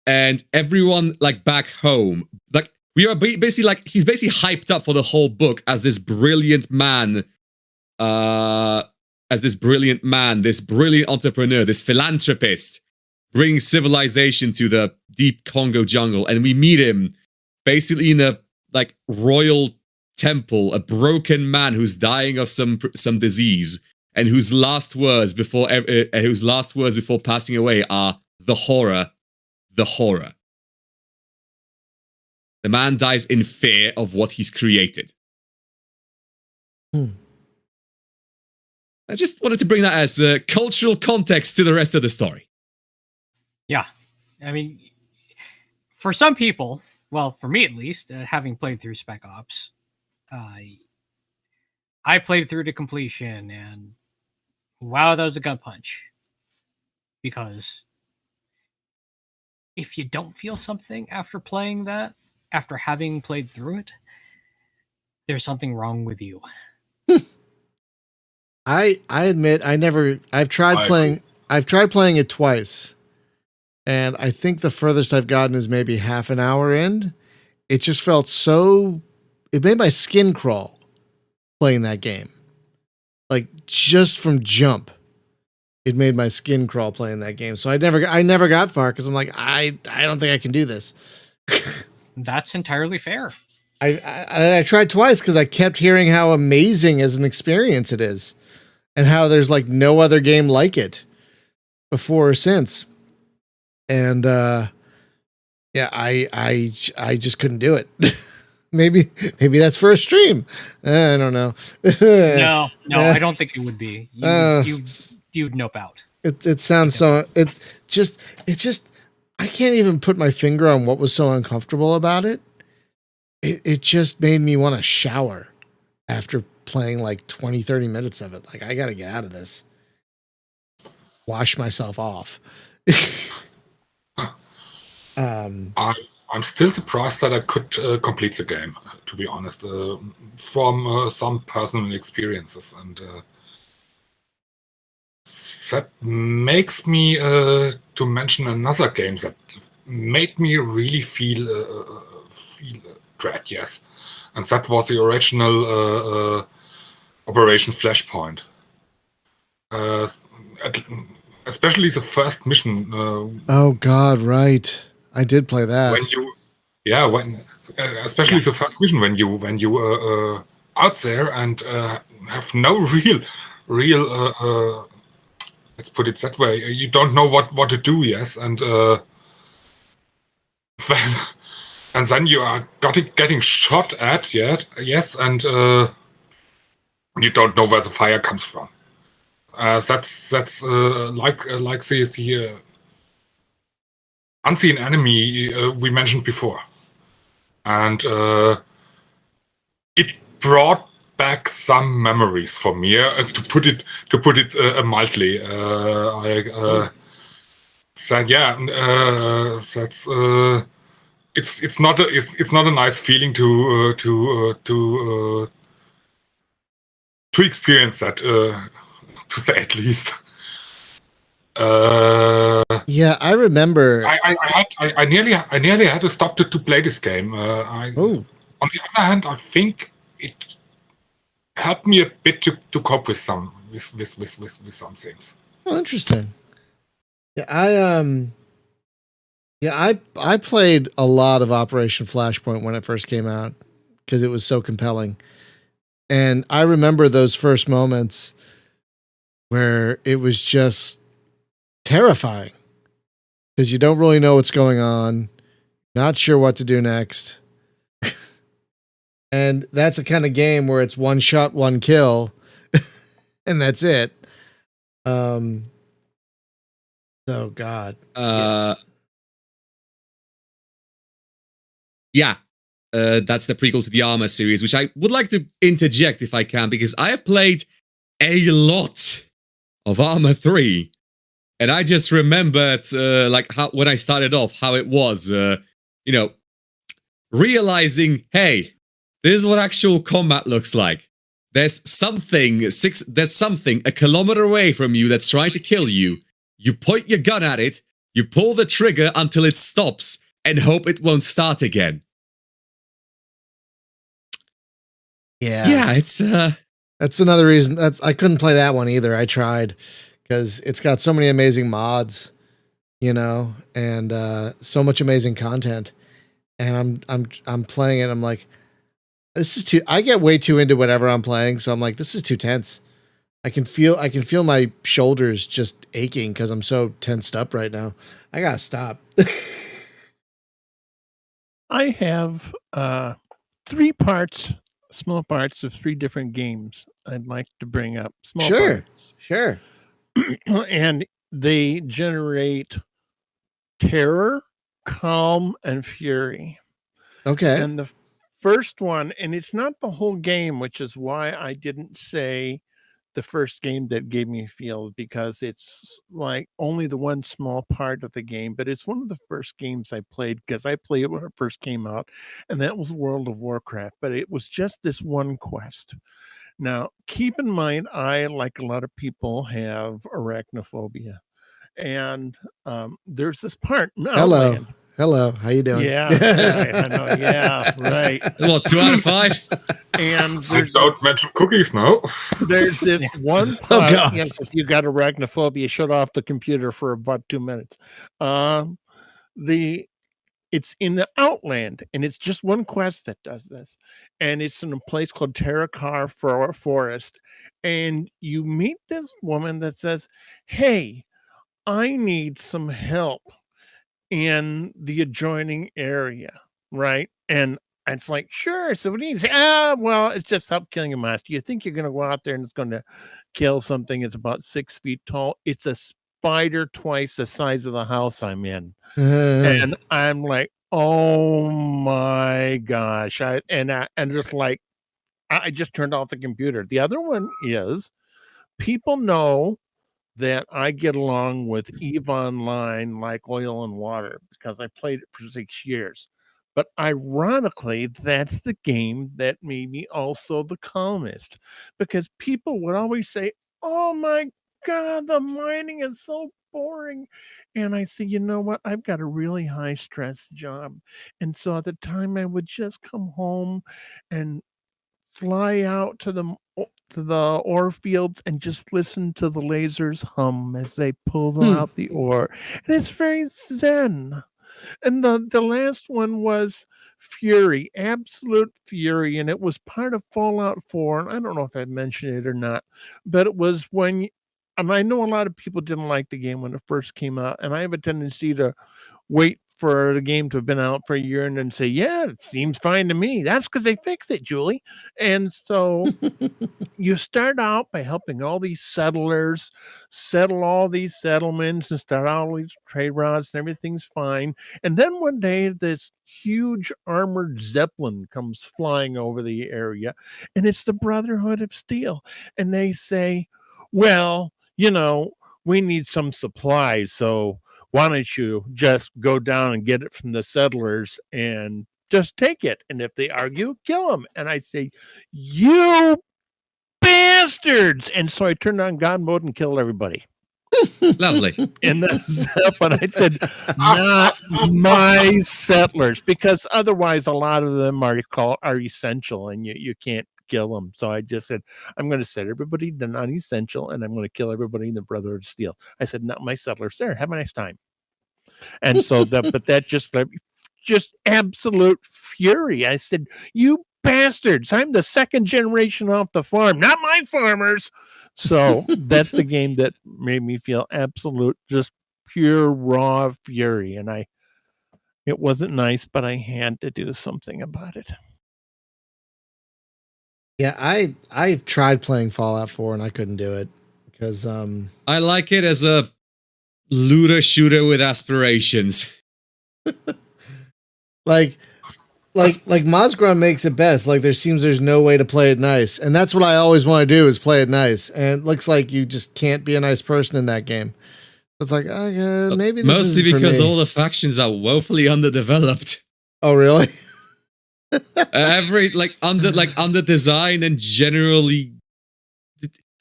and everyone like back home, like we are basically like he's basically hyped up for the whole book as this brilliant man, this brilliant entrepreneur, this philanthropist, bringing civilization to the deep Congo jungle, and we meet him basically in a like royal temple, a broken man who's dying of some disease, and whose last words before passing away are the horror. The man dies in fear of what he's created. I just wanted to bring that as a cultural context to the rest of the story. Yeah, I mean, for some people, well, for me at least, having played through Spec Ops, I played through to completion, and wow, that was a gut punch. Because if you don't feel something after playing that, after having played through it, there's something wrong with you. I admit I've tried playing it twice, and I think the furthest I've gotten is maybe half an hour in. It just felt it made my skin crawl playing that game. Like just from jump, it made my skin crawl playing that game. So I never got far because I'm like, I don't think I can do this. That's entirely fair. I tried twice because I kept hearing how amazing as an experience it is, and how there's like no other game like it before or since. And yeah, I just couldn't do it. Maybe that's for a stream. I don't know. No, I don't think it would be. you'd nope out. It sounds so. It just. I can't even put my finger on what was so uncomfortable about it. It just made me want to shower after playing like 20, 30 minutes of it. Like, I got to get out of this. Wash myself off. I'm still surprised that I could complete the game, to be honest, from some personal experiences. And that makes me to mention another game that made me really feel dread, yes. And that was the original Operation Flashpoint. Especially the first mission. Oh God, right. I did play that. Especially the first mission when you out there and have no real let's put it that way. You don't know what to do, yes, and then you are getting shot at, yes, and you don't know where the fire comes from. That's like the unseen enemy we mentioned before, and it brought back some memories for me. To put it mildly, it's not a nice feeling to experience that, to say at least. Yeah, I remember. I nearly had to stop to play this game. On the other hand, I think it helped me a bit to cope with some things. Oh, interesting. Yeah, I played a lot of Operation Flashpoint when it first came out because it was so compelling. And I remember those first moments where it was just terrifying because you don't really know what's going on, not sure what to do next. And that's a kind of game where it's one shot, one kill, and that's it. Oh God. That's the prequel to the Armor series, which I would like to interject if I can, because I have played a lot of Armor 3. And I just remembered, how when I started off, how it was, realizing, hey, this is what actual combat looks like. There's something a kilometer away from you that's trying to kill you. You point your gun at it, you pull the trigger until it stops, and hope it won't start again. Yeah, it's that's another reason I couldn't play that one either. I tried because it's got so many amazing mods, and so much amazing content. And I'm playing it. I'm like, this is too. I get way too into whatever I'm playing, so I'm like, this is too tense. I can feel my shoulders just aching because I'm so tensed up right now. I gotta stop. I have small parts of 3 different games I'd like to bring up. Sure. And they generate terror, calm, and fury. Okay. And the first one, and it's not the whole game, which is why I didn't say the first game that gave me feels, because it's like only the one small part of the game, but it's one of the first games I played because I played it when it first came out, and that was World of Warcraft, but it was just this one quest. Now, keep in mind, I, like a lot of people, have arachnophobia, and there's this part in Outland. Hello, how you doing? Yeah, I know. Yeah, right. What, 2 out of 5? And don't mention cookies now. There's this one part. Yes, if you got arachnophobia, shut off the computer for about 2 minutes. It's in the Outland, and it's just one quest that does this, and it's in a place called Terrakar Forest, and you meet this woman that says, "Hey, I need some help in the adjoining area," right? And it's like, sure. So what do you say? Ah, well, it's just help killing a mouse. Do you think you're going to go out there and it's going to kill something that's about 6 feet tall? It's a spider twice the size of the house I'm in. And I'm like, oh my gosh. And just like, I just turned off the computer. The other one is people know that I get along with EVE Online like oil and water because I played it for 6 years. But ironically, that's the game that made me also the calmest because people would always say, oh my God, the mining is so boring. And I say, you know what? I've got a really high stress job. And so at the time I would just come home and fly out to the ore fields and just listen to the lasers hum as they pull out the ore. And it's very zen. And the last one was Fury, Absolute Fury, and it was part of Fallout 4. And I don't know if I mentioned it or not, but it was when and I know a lot of people didn't like the game when it first came out, and I have a tendency to wait for the game to have been out for a year and then say, yeah, it seems fine to me. That's because they fixed it, Julie. And so you start out by helping all these settlers settle all these settlements and start all these trade routes and everything's fine. And then one day this huge armored zeppelin comes flying over the area and it's the Brotherhood of Steel. And they say, well, we need some supplies. So why don't you just go down and get it from the settlers and just take it? And if they argue, kill them. And I say, you bastards. And so I turned on God mode and killed everybody. Lovely. In the Zeppelin, I said, not my settlers, because otherwise a lot of them are essential and you can't kill them. So I just said, I'm going to set everybody to non-essential and I'm going to kill everybody in the Brotherhood of Steel. I said, not my settlers there. Have a nice time. And so that just absolute fury. I said, you bastards, I'm the second generation off the farm, not my farmers. So that's the game that made me feel absolute, just pure raw fury. And it wasn't nice, but I had to do something about it. Yeah, I tried playing Fallout 4 and I couldn't do it because I like it as a looter shooter with aspirations. like Mozgron makes it best. Like there's no way to play it nice, and that's what I always want to do is play it nice. And it looks like you just can't be a nice person in that game. It's like maybe this mostly isn't for because me. all the factions are woefully underdeveloped. Oh really? Under design and generally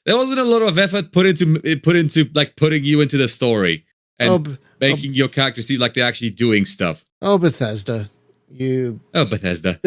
there wasn't a lot of effort put into like putting you into the story and making your character seem like they're actually doing stuff. Oh, Bethesda. Bethesda.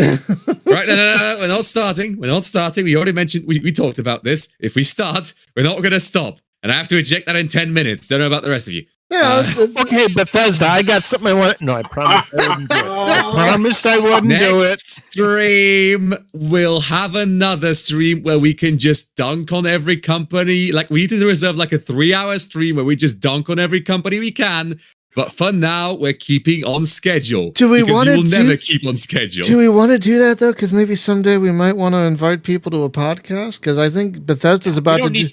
Right, no. We're not starting. We already mentioned, we talked about this. If we start, we're not going to stop. And I have to eject that in 10 minutes. Don't know about the rest of you. Yeah, okay, Bethesda, I got something I want. No, I promised I wouldn't do it. I promised I wouldn't do it. Next stream, we'll have another stream where we can just dunk on every company. Like, we need to reserve like a 3-hour stream where we just dunk on every company we can. But for now, we're keeping on schedule. Do we want to? We'll never keep on schedule. Do we want to do that though? Because maybe someday we might want to invite people to a podcast. Because I think Bethesda's about to.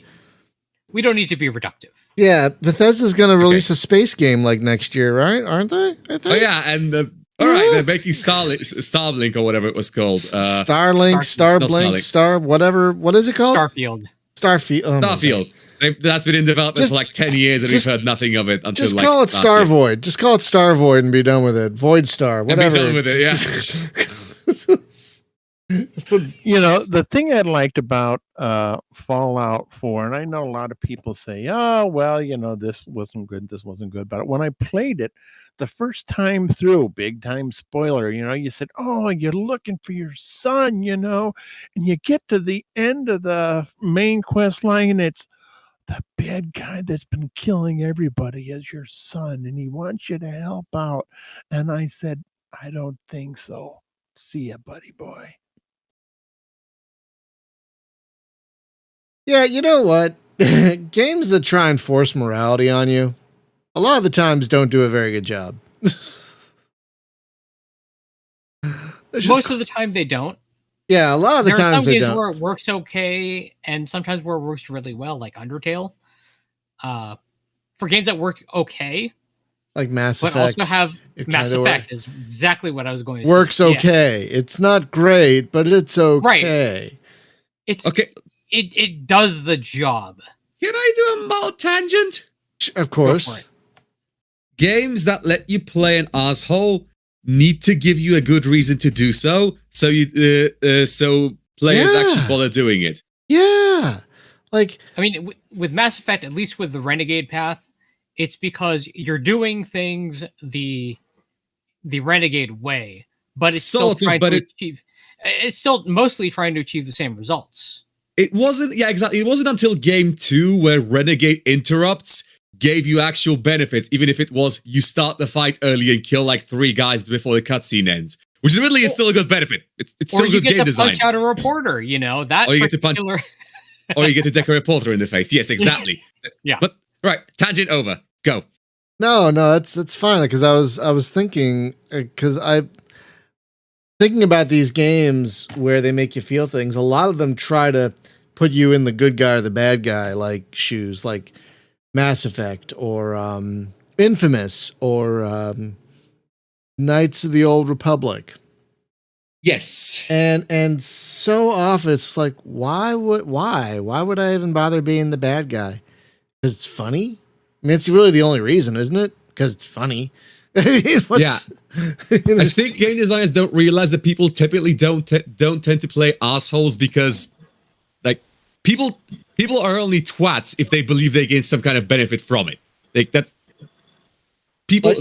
We don't need to be reductive. Yeah, Bethesda's going to release a space game like next year, right? Aren't they? I think. Oh yeah, and all right, they're making Starlink or whatever it was called. Starlink, whatever. What is it called? Starfield. Starfield. That's been in development for like 10 years, and we've heard nothing of it until just call it Starvoid. Just call it Starvoid and be done with it. Void Star, whatever. And be done with it, yeah. The thing I liked about Fallout 4, and I know a lot of people say, oh, well, this wasn't good, but when I played it, the first time through, big time spoiler, you said, oh, you're looking for your son, and you get to the end of the main quest line, and it's the bad guy that's been killing everybody as your son, and he wants you to help out. And I said, I don't think so. See ya, buddy boy. Yeah, you know what? Games that try and force morality on you, a lot of the times don't do a very good job. It's Most just- of the time they don't. yeah, a lot of the There are times some they games don't. where it works okay, and sometimes where it works really well, like Undertale. For games that work okay, Like Mass but Effect. also have it Mass kinda Effect is exactly what I was going to works say. Yeah. okay. It's not great, but it's okay. It's Okay, it does the job. can I do a mild tangent? Of Go course. for it. Games that let you play an asshole need to give you a good reason to do so. So so players Yeah. actually bother doing it. Yeah. Like, I mean, with Mass Effect, at least with the Renegade path, it's because you're doing things the Renegade way, but it's still Sort of, trying but to it- achieve. It's still mostly trying to achieve the same results. It wasn't, yeah, exactly. It wasn't until game 2 where Renegade Interrupts gave you actual benefits, even if it was you start the fight early and kill like 3 guys before the cutscene ends. Which really is still a good benefit. It's Or still you good get game to design. punch out a reporter, that Or you get to punch- particular. Or you get to decorate a reporter in the face. Yes, exactly. Yeah. But, right, tangent over. Go. no, that's fine. Because I was thinking, because I thinking about these games where they make you feel things. A lot of them try to put you in the good guy or the bad guy, like shoes, like Mass Effect or Infamous or Knights of the Old Republic. Yes. And so often it's like, why would I even bother being the bad guy? Because it's funny. I mean, it's really the only reason, isn't it? Because it's funny. I mean, what's- I think game designers don't realize that people typically don't tend to play assholes because, like, people are only twats if they believe they gain some kind of benefit from it. Like that. People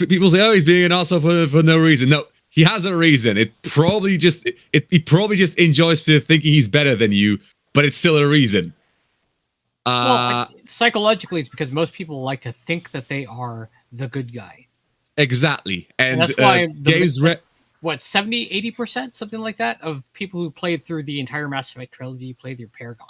people say, "Oh, he's being an asshole for no reason." No, he has a reason. It probably just he probably just enjoys thinking he's better than you, but it's still a reason. Psychologically, it's because most people like to think that they are the good guy. Exactly, and that's why games. 70, 80%, something like that, of people who played through the entire Mass Effect trilogy played through Paragon.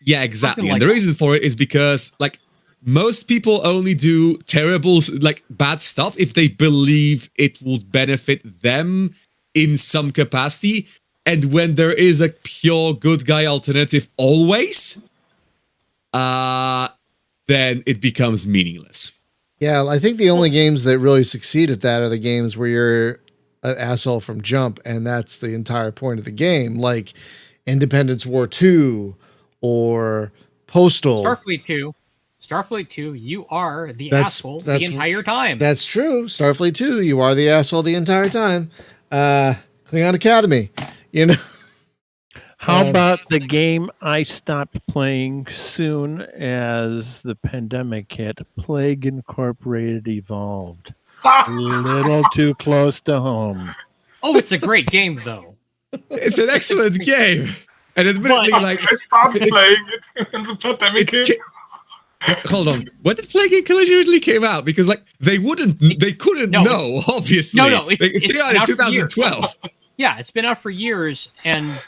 Yeah, exactly. Something And like the that. reason for it is because, like, most people only do terrible, like, bad stuff if they believe it would benefit them in some capacity. And when there is a pure good guy alternative always, then it becomes meaningless. Yeah, I think the only games that really succeed at that are the games where you're an asshole from jump, and that's the entire point of the game, like Independence War 2 or Postal. Starfleet 2, you are the That's- asshole that's- the entire time. That's true. Starfleet 2, you are the asshole the entire time. Klingon Academy, you know. How about the game I stopped playing soon as the pandemic hit? Plague Incorporated Evolved. A little too close to home. Oh, it's a great game, though. It's an excellent game. And admittedly, But- like, I started playing it when the pandemic hit. hold on. When did Plague Inc. originally came out? Because, like, they couldn't No, know, obviously. No, it's it came out in out for years. 2012. Yeah, it's been out for years, and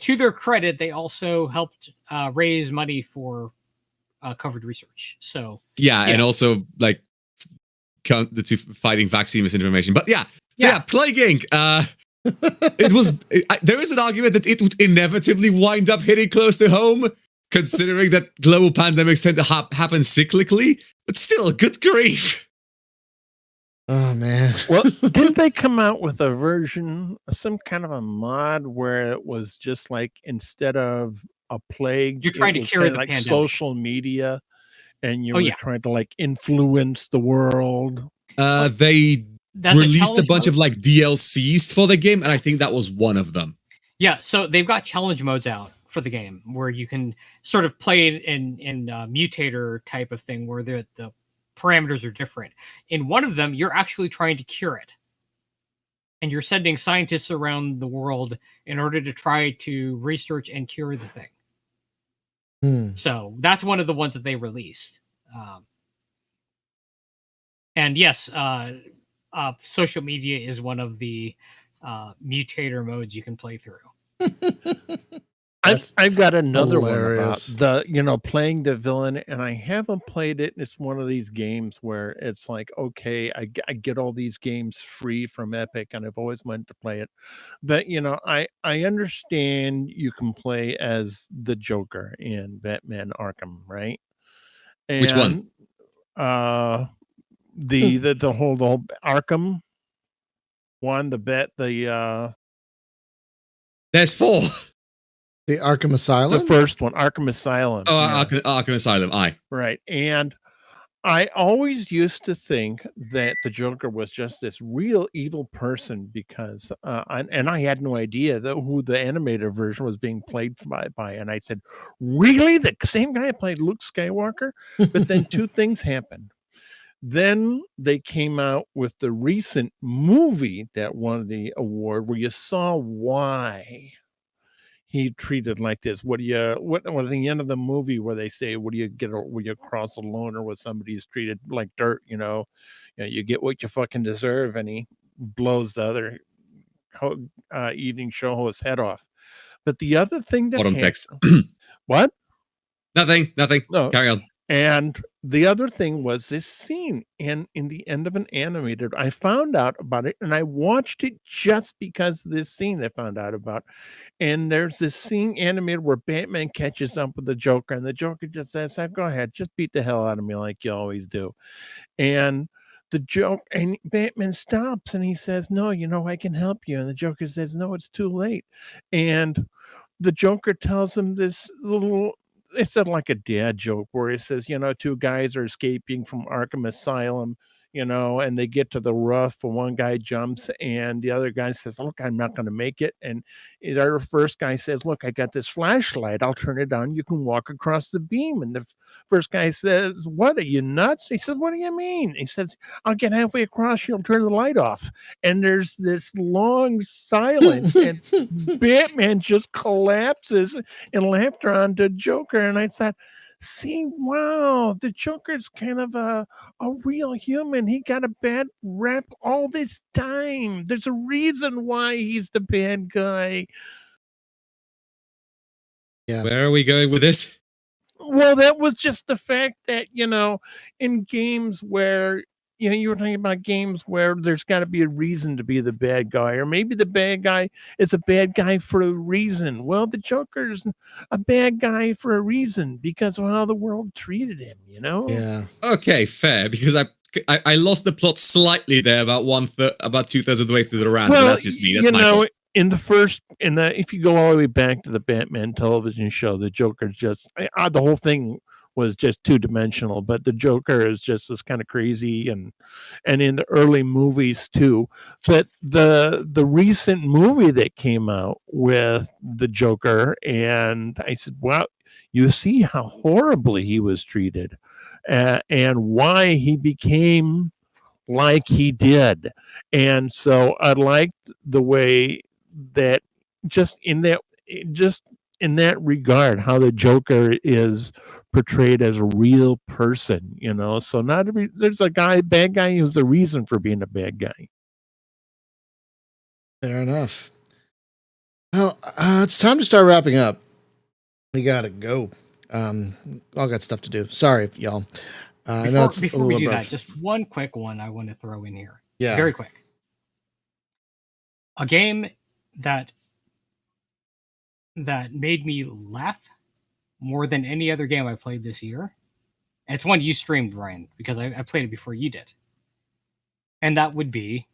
to their credit, they also helped raise money for covered research. So Yeah, and Yeah. also, like, count the two fighting vaccine misinformation. But yeah, so Yeah. yeah, Plague Inc. There is an argument that it would inevitably wind up hitting close to home, considering that global pandemics tend to happen cyclically. But still, good grief. Oh man. Well, didn't they come out with a version, some kind of a mod where it was just like instead of a plague, You're trying it to was cure kinda the like pandemic. social media, and you Oh, were yeah. trying to like influence the world. They that's a released a challenge bunch mode. of like DLCs for the game, and I think that was one of them. Yeah, so they've got challenge modes out for the game where you can sort of play in mutator type of thing where the parameters are different. In one of them, you're actually trying to cure it. And you're sending scientists around the world in order to try to research and cure the thing. So that's one of the ones that they released. And yes, social media is one of the mutator modes you can play through. I've got another hilarious. one about the playing the villain, and I haven't played it. It's one of these games where it's like, okay, I get all these games free from Epic, and I've always wanted to play it. But I understand you can play as the Joker in Batman Arkham, right? Which one? And the whole Arkham one, There's 4. The Arkham Asylum? the first one, Arkham Asylum. Oh, yeah. Arkham Asylum. Aye. Right. And I always used to think that the Joker was just this real evil person because, and I had no idea who the animated version was being played by. And I said, really? The same guy played Luke Skywalker? But then 2 things happened. Then they came out with the recent movie that won the award where you saw why he treated like this. What at the end of the movie where they say, what do you get when you cross a loner with somebody who's treated like dirt, you get what you fucking deserve, and he blows the other evening show host's head off. But the other thing that Bottom text. What? Nothing. No. Carry on. And the other thing was this scene in the end of an animated. I found out about it, and I watched it just because of this scene I found out about. And there's this scene animated where Batman catches up with the Joker, and the Joker just says, "Go ahead, just beat the hell out of me like you always do." And and Batman stops and he says, "No, I can help you." And the Joker says, "No, it's too late." And the Joker tells him this little, it's like a dad joke where it says, 2 guys are escaping from Arkham Asylum, and they get to the roof, and one guy jumps and the other guy says, "Look, I'm not going to make it." And our first guy says, "Look, I got this flashlight. I'll turn it on. You can walk across the beam." And the first guy says, "What, are you nuts?" He says, "What do you mean?" He says, "I'll get halfway across. You'll turn the light off." And there's this long silence and Batman just collapses in laughter onto Joker. And I thought, see, wow, the Joker's kind of a real human. He got a bad rep all this time. There's a reason why he's the bad guy. Yeah. Where are we going with this? Well, that was just the fact that, in games where, you were talking about games where there's got to be a reason to be the bad guy, or maybe the bad guy is a bad guy for a reason. Well, the Joker's a bad guy for a reason because of how the world treated him, Yeah. Okay, fair, because I lost the plot slightly there about 2/3 of the way through the round. Well, but that's just me. That's my fault. If you go all the way back to the Batman television show, the Joker's just the whole thing was just 2-dimensional, but the Joker is just this kind of crazy, and in the early movies too. But the recent movie that came out with the Joker, and I said, well, you see how horribly he was treated, and why he became like he did. And so I liked the way that just in that regard, how the Joker is portrayed as a real person, so there's a bad guy who's a reason for being a bad guy. Fair enough. Well, it's time to start wrapping up. We gotta go. All got stuff to do. Sorry, y'all. I know it's Before we do that, just one quick one I want to throw in here. Yeah. Very quick. A game that made me laugh more than any other game I played this year. And it's one you streamed, Ryan, because I played it before you did. And that would be,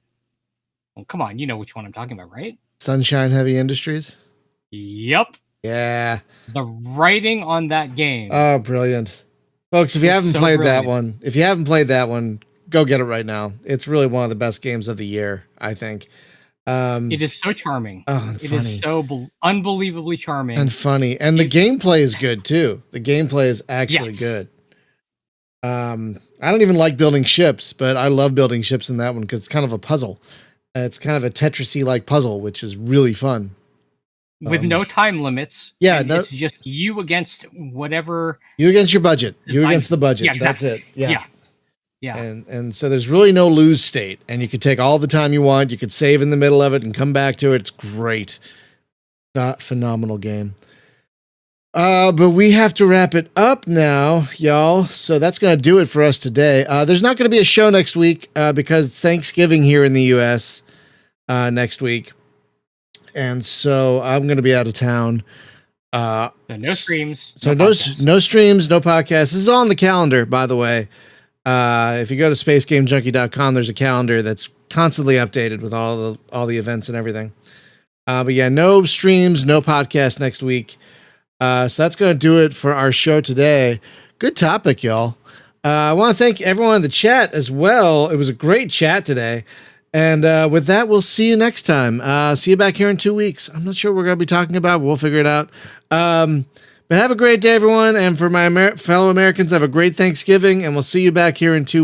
well, come on, you know which one I'm talking about, right? Sunshine Heavy Industries? Yep. Yeah. The writing on that game. Oh, brilliant. Folks, if you haven't played that one, go get it right now. It's really one of the best games of the year, I think. It is so charming. Oh, it is so unbelievably charming and funny, and the gameplay is good too. The gameplay is actually good. I don't even like building ships, but I love building ships in that one because it's kind of a puzzle. It's kind of a Tetris-y like puzzle, which is really fun. With no time limits. Yeah, it's just you against whatever. You against your budget. You against the budget. Yeah, exactly. That's it. Yeah. Yeah. And so there's really no lose state, and you can take all the time you want. You could save in the middle of it and come back to it. It's great. Phenomenal game. But we have to wrap it up now, y'all. So that's going to do it for us today. There's not going to be a show next week because it's Thanksgiving here in the U.S. Next week. And so I'm going to be out of town. So no streams. So no streams, no podcasts. This is all on the calendar, by the way. If you go to spacegamejunkie.com, there's a calendar that's constantly updated with all the events and everything. But yeah, no streams, no podcast next week. So that's going to do it for our show today. Good topic, y'all. I want to thank everyone in the chat as well. It was a great chat today. And with that, we'll see you next time. See you back here in 2 weeks. I'm not sure what we're going to be talking about. We'll figure it out. But have a great day, everyone. And for my fellow Americans, have a great Thanksgiving. And we'll see you back here in 2 weeks.